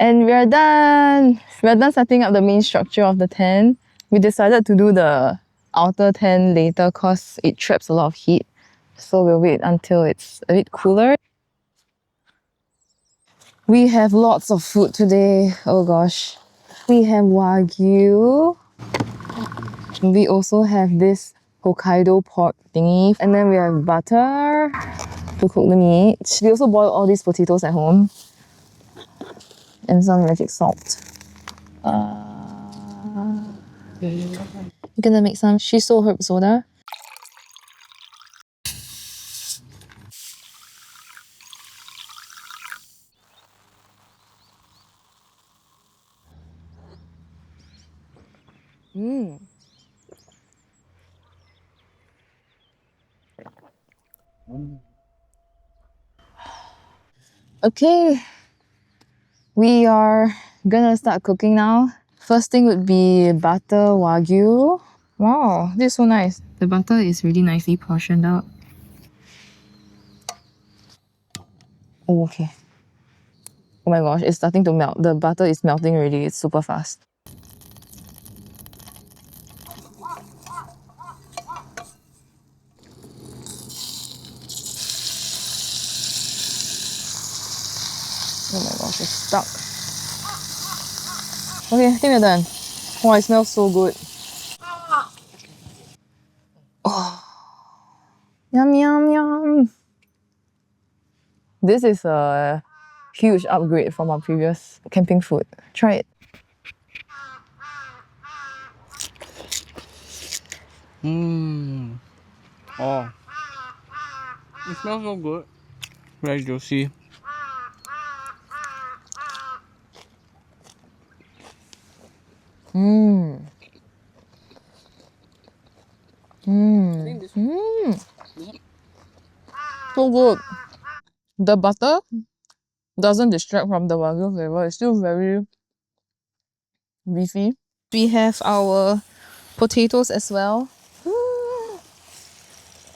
And we're done! We're done setting up the main structure of the tent. We decided to do the outer tent later because it traps a lot of heat. So we'll wait until it's a bit cooler. We have lots of food today. Oh gosh. We have wagyu. We also have this Hokkaido pork thingy. And then we have butter to cook the meat. We also boil all these potatoes at home. And some magic salt. We're gonna make some shiso herb soda. Okay, we are gonna start cooking now. First thing would be butter wagyu. Wow, this is so nice. The butter is really nicely portioned out. Oh, okay. Oh my gosh, it's starting to melt. The butter is melting already. It's super fast. Oh my gosh, it's stuck. Okay, I think we're done. Oh, it smells so good. Oh. Yum, yum, yum. This is a huge upgrade from our previous camping food. Try it. Oh. It smells so good. Very juicy. So good. The butter doesn't distract from the wagyu flavor. It's still very beefy. We have our potatoes as well.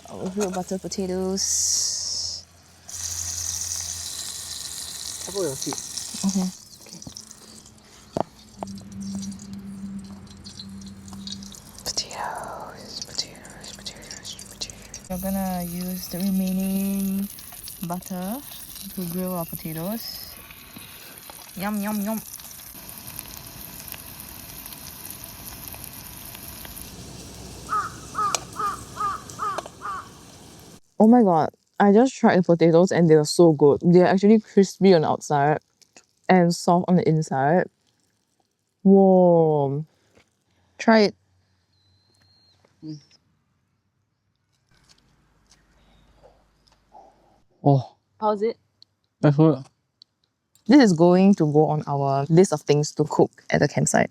Our grilled butter potatoes. How about your feet? Okay. We're gonna use the remaining butter to grill our potatoes. Yum, yum, yum. Oh my god, I just tried the potatoes and they were so good. They're actually crispy on the outside and soft on the inside. Whoa. Try it. Oh, How's it? that's good. This is going to go on our list of things to cook at the campsite.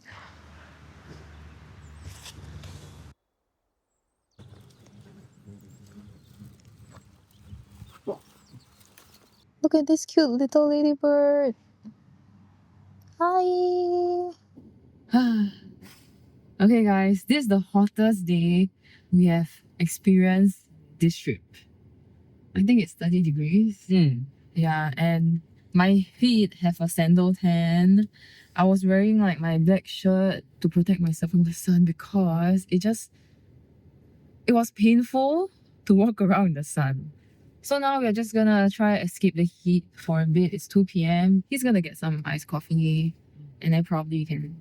Look at this cute little ladybird. Hi. Okay guys, this is the hottest day we have experienced this trip. I think it's 30 degrees. Yeah, and my feet have a sandal tan. I was wearing like my black shirt to protect myself from the sun because it was painful to walk around in the sun. So now we're just gonna try escape the heat for a bit. It's 2 p.m. He's gonna get some iced coffee and then probably can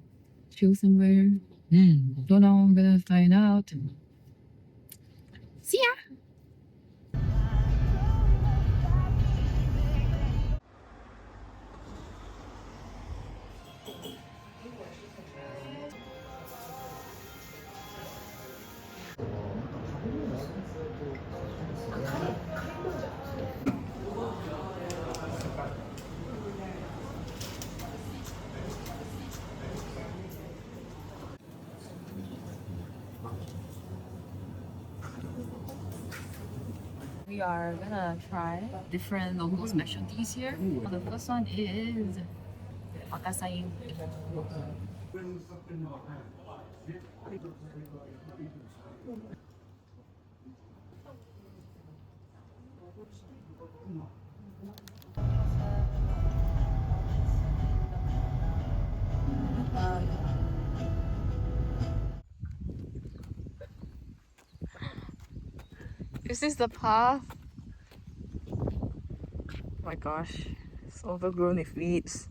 chill somewhere. Don't know, I'm gonna find out. See ya! we are gonna try different local specialties here. The first one is Wakasai. Is this the path? Oh my gosh, it's overgrown with weeds.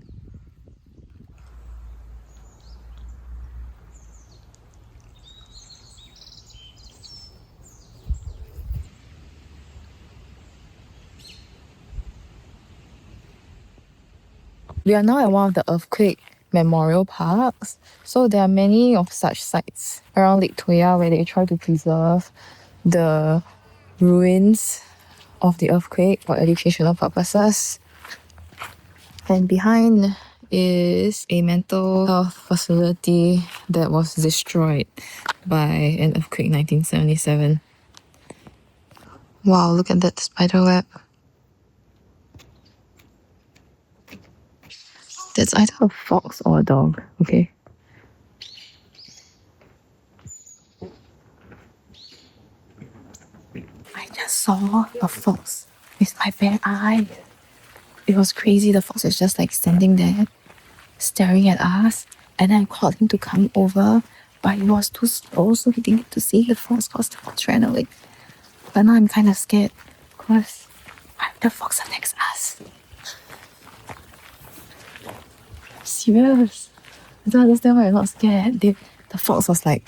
We are now at one of the earthquake memorial parks. So there are many of such sites around Lake Toya where they try to preserve the ruins of the earthquake for educational purposes. And behind is a mental health facility that was destroyed by an earthquake in 1977. Wow, look at that spider web. That's either a fox or a dog, okay? I just saw a fox with my bare eye. It was crazy. The fox was just like standing there, staring at us. And then I called him to come over, but he was too slow, so he didn't get to see the fox because the fox ran away. But now I'm kind of scared because the fox attacks us. Serious. I don't understand why I'm not scared. The fox was like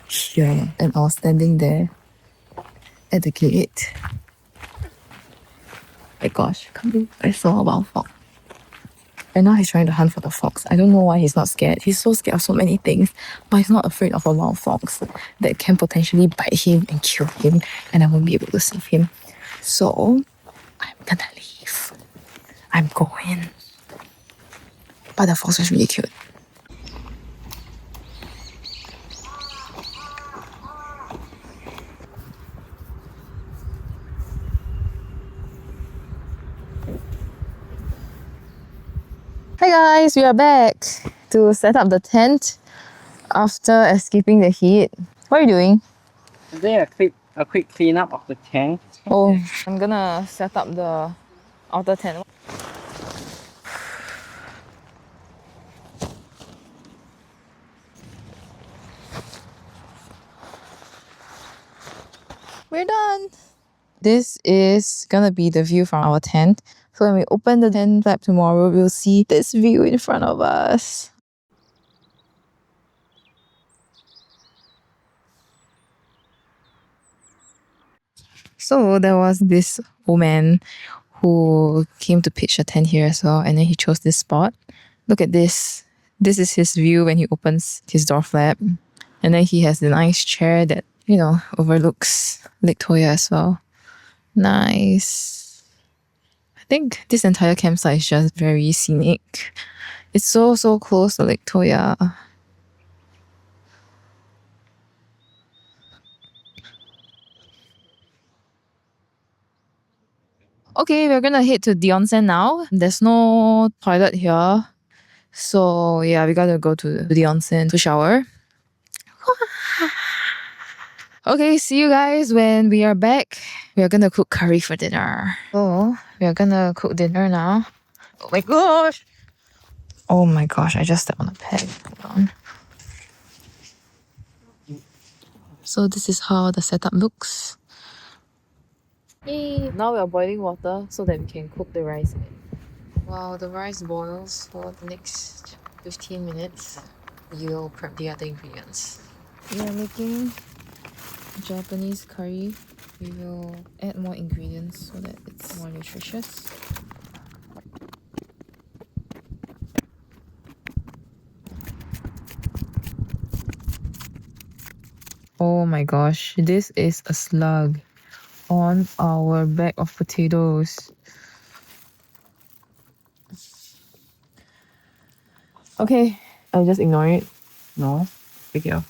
here, and I was standing there at the gate. My gosh, can't believe I saw a wild fox. And now he's trying to hunt for the fox. I don't know why he's not scared. He's so scared of so many things, but he's not afraid of a wild fox that can potentially bite him and kill him, and I won't be able to save him. So, I'm gonna leave. I'm going. But the fox was really cute. Hi guys, we are back to set up the tent after escaping the heat. What are you doing? I'm doing a quick cleanup of the tank. Oh, I'm gonna set up the outer tent. We're done. This is gonna be the view from our tent. So when we open the tent flap tomorrow, we'll see this view in front of us. So there was this old man who came to pitch a tent here as well, and then he chose this spot. Look at this. This is his view when he opens his door flap. And then he has a nice chair that, overlooks Lake Toya as well. Nice. I think this entire campsite is just very scenic. It's so close to Lake Toya. Okay, we're gonna head to the onsen now. There's no toilet here. So yeah, we gotta go to the onsen to shower. Okay, see you guys when we are back. We are gonna cook curry for dinner. So we are gonna cook dinner now. Oh my gosh! Oh my gosh, I just stepped on a peg. Hold on. So this is how the setup looks. Yay! Now we are boiling water so that we can cook the rice in it. While the rice boils for the next 15 minutes, you'll prep the other ingredients. We are making Japanese curry. We will add more ingredients so that it's more nutritious. Oh my gosh, this is a slug on our bag of potatoes. Okay, I'll just ignore it. No, pick it up.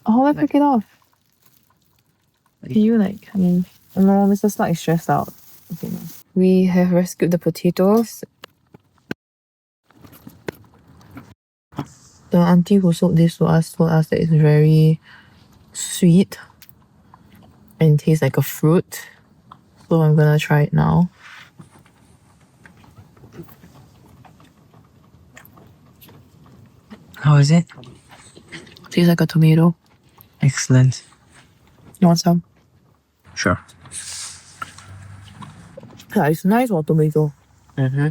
Oh, let's pick it off. Can you No, Mr. Stark is stressed out. Okay, no. We have rescued the potatoes. The auntie who sold this to us told us that it's very sweet and tastes like a fruit. So I'm gonna try it now. How is it? Tastes like a tomato. Excellent. You want some? Sure. Yeah, it's nice or tomato. Mm-hmm.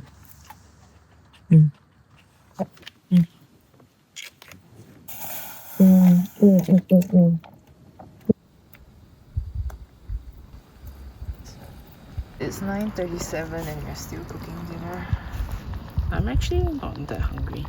It's 9:37 and you're still cooking dinner. I'm actually not that hungry.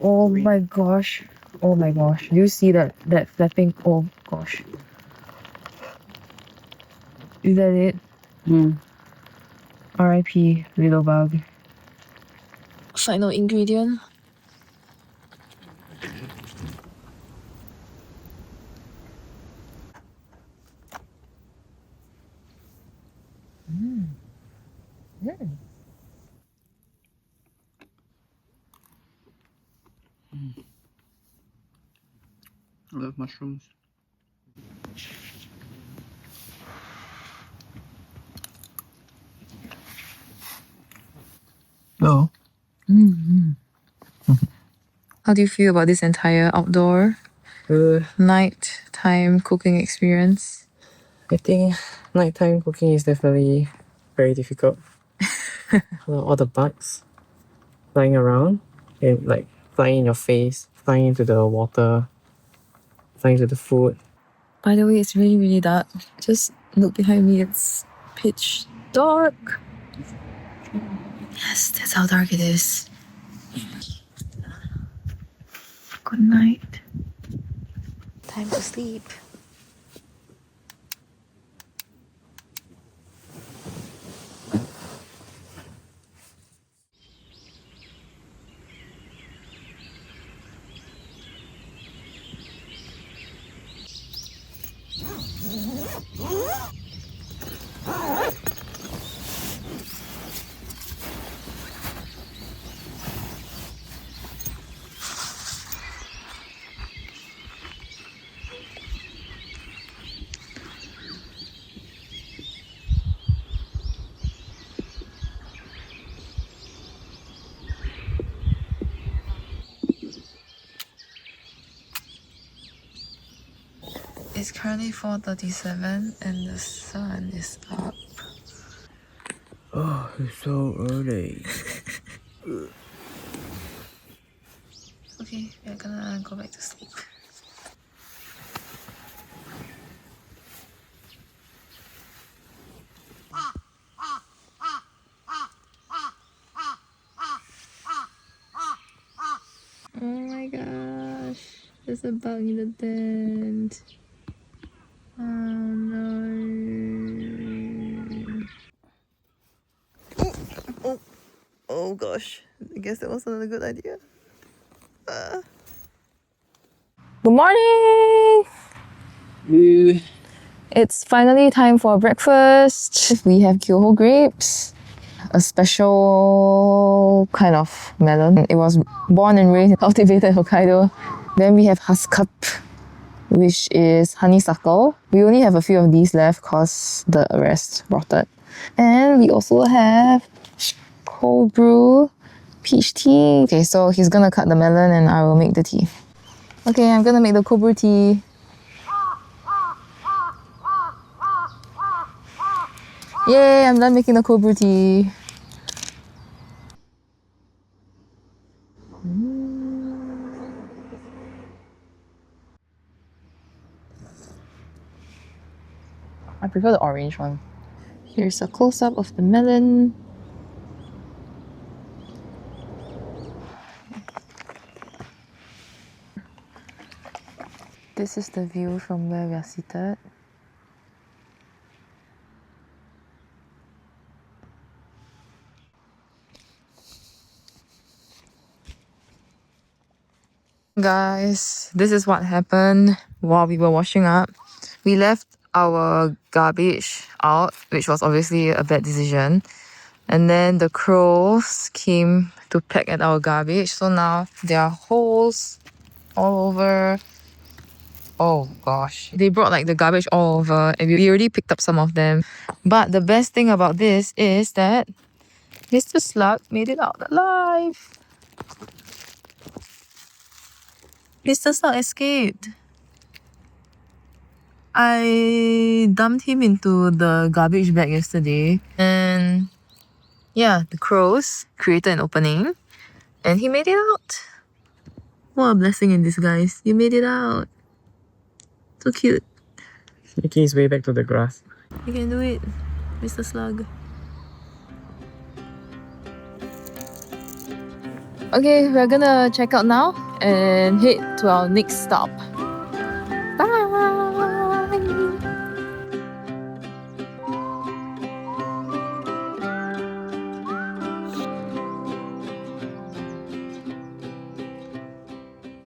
Oh my gosh. Oh my gosh. Do you see that flapping? Oh gosh. Is that it? R.I.P. little bug. Final ingredient. I love mushrooms. Oh. How do you feel about this entire outdoor night-time cooking experience? I think nighttime cooking is definitely very difficult. All the bugs flying around and like flying in your face, flying into the water, flying into the food. By the way, it's really, really dark. Just look behind me, it's pitch dark. Yes, that's how dark it is. Good night. Time to sleep. It's currently 4:37 and the sun is up. Oh, it's so early. Okay, we're gonna go back to sleep. Oh my gosh, there's a bug in the tent. Oh no. Oh gosh, I guess that wasn't a good idea. Good morning! It's finally time for breakfast. We have Kyoho grapes, a special kind of melon. It was born and raised and cultivated in Hokkaido. Then we have Haskap, which is honeysuckle. We only have a few of these left because the rest rotted. And we also have cold brew peach tea. Okay, so he's gonna cut the melon and I will make the tea. Okay, I'm gonna make the cold brew tea. Yay, I'm done making the cold brew tea. I prefer the orange one. Here's a close-up of the melon. This is the view from where we are seated. Guys, this is what happened while we were washing up. We left our garbage out, which was obviously a bad decision. And then the crows came to peck at our garbage. So now there are holes all over. Oh gosh. They brought like the garbage all over and we already picked up some of them. But the best thing about this is that Mr. Slug made it out alive. Mr. Slug escaped. I dumped him into the garbage bag yesterday and yeah, the crows created an opening and he made it out. What a blessing in disguise. You made it out. So cute. Making his way back to the grass. You can do it, Mr. Slug. Okay, we're gonna check out now and head to our next stop.